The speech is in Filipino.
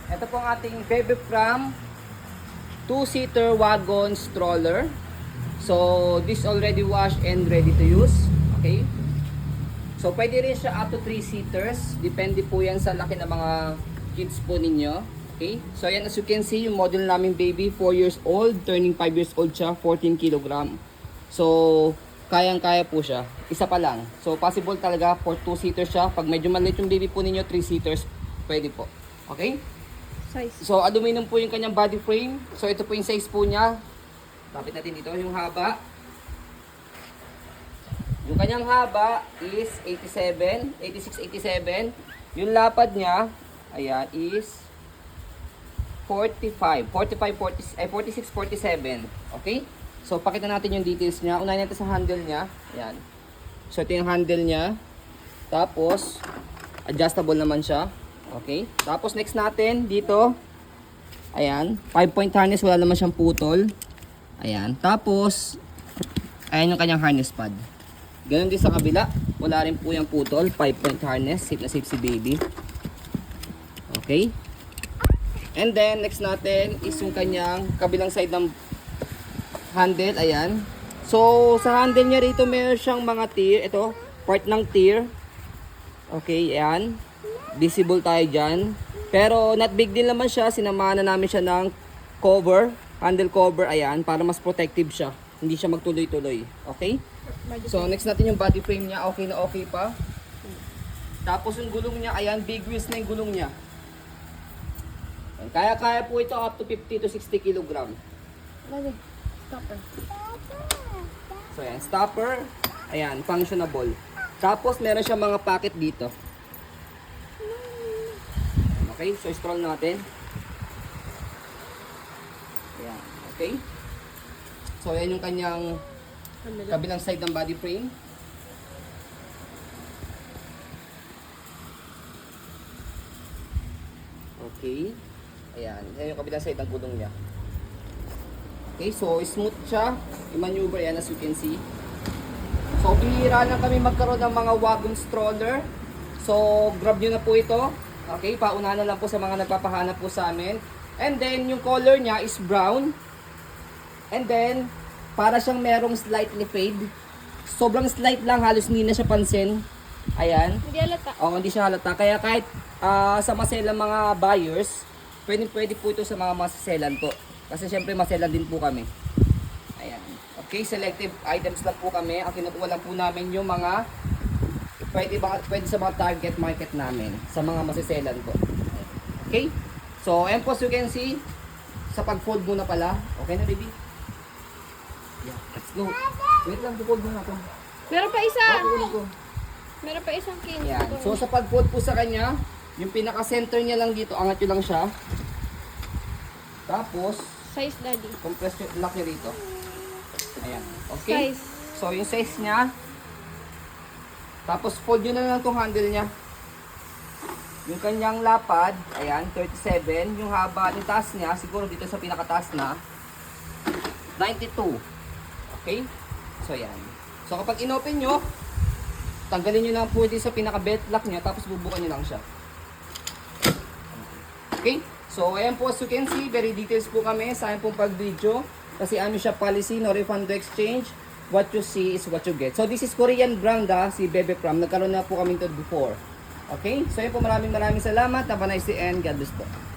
Ito po ang ating Bebe Pram 2-seater wagon stroller. So, this already washed and ready to use. Okay? So, pwede rin siya up to 3 seaters. Depende po yan sa laki ng mga kids po ninyo. Okay? So, ayan, as you can see, yung model namin baby, 4 years old, turning 5 years old siya, 14 kilogram. So, kayang-kaya po siya. Isa pa lang. So, possible talaga for 2-seaters siya. Pag medyo maliit yung baby po ninyo, 3-seaters, pwede po. Okay? Size. So, aluminum po yung kanyang body frame. So, ito po yung size po niya. Lapit natin dito yung haba. Yung kanyang haba is 86-87. Yung lapad niya, ayan, is 46-47. Okay? So, pakita natin yung details niya. Unahin natin sa handle niya. Ayan. So, ito yung handle niya. Tapos, adjustable naman siya. Okay? Tapos, next natin, dito. Ayan. 5-point harness. Wala naman siyang putol. Ayan. Tapos, ayan yung kanyang harness pad. Ganon din sa kabila. Wala rin po yung putol. 5-point harness. Safe na safe si baby. Okay? And then, next natin is yung kanyang kabilang side ng handle, ayan. So, sa handle niya rito, meron siyang mga tear. Ito, part ng tear. Okay, ayan. Visible tayo dyan. Pero, not big deal naman siya. Sinamahan na namin siya ng cover, handle cover, ayan, para mas protective siya. Hindi siya magtuloy-tuloy. Okay? So, next natin yung body frame niya. Okay na okay pa. Tapos, yung gulong niya, ayan, big wheels na yung gulong niya. Kaya-kaya po ito up to 50 to 60 kilogram. Lagi. Stopper. So, ayan, stopper. Ayan, functionable. Tapos, meron siyang mga pocket dito. Okay, so scroll natin. Ayan, okay. So, ayan yung kanyang kabilang side ng body frame. Okay. Ayan, ayan yung kabilang side ng gulong niya. Okay, so smooth siya. Yung maneuver yan as you can see. So, bihira lang kami magkaroon ng mga wagon stroller. So, grab nyo na po ito. Okay, paunahan na lang po sa mga nagpapahanap po sa amin. And then, yung color niya is brown. And then, para siyang merong slightly fade. Sobrang slight lang, halos hindi na siya pansin. Ayan. Hindi halata. Oo, hindi siya halata. Kaya kahit sa maselang mga buyers, pwede po ito sa mga maselan po. Kasi syempre maselan din po kami. Ayan. Okay, selective items lang po kami. Ang kinukuha lang po namin yung mga pwede sa mga target market namin. Sa mga maseselan po. Okay? So, ayan po as you can see. Sa pag-fold muna pala. Okay na, baby? Yeah, let's go. Wait lang, fold muna ito. Meron pa isa. Okay, go. Meron pa isang kin. Ayan. So, sa pag-fold po sa kanya, yung pinaka-center niya lang dito, angat nyo lang siya. Tapos, Size, daddy. compress yung lock nyo rito. Ayan. Okay? Size. So, yung size niya. Tapos, fold nyo na lang itong handle niya. Yung kanyang lapad, ayan, 37. Yung haba, yung taas niya, siguro dito sa pinakataas na, 92. Okay? So, ayan. So, kapag inopen nyo, tanggalin nyo lang po dito sa pinaka-belt lock niya, tapos bubukan nyo lang siya. Okay? So, ayan po, as you can see, very details po kami sa aking pong pag-video. Kasi ano siya policy, no refund to exchange. What you see is what you get. So, this is Korean brand, si Bebe Pram. Nagkaroon na po kami ito before. Okay? So, ayan po, maraming salamat. Have a nice day and God bless po.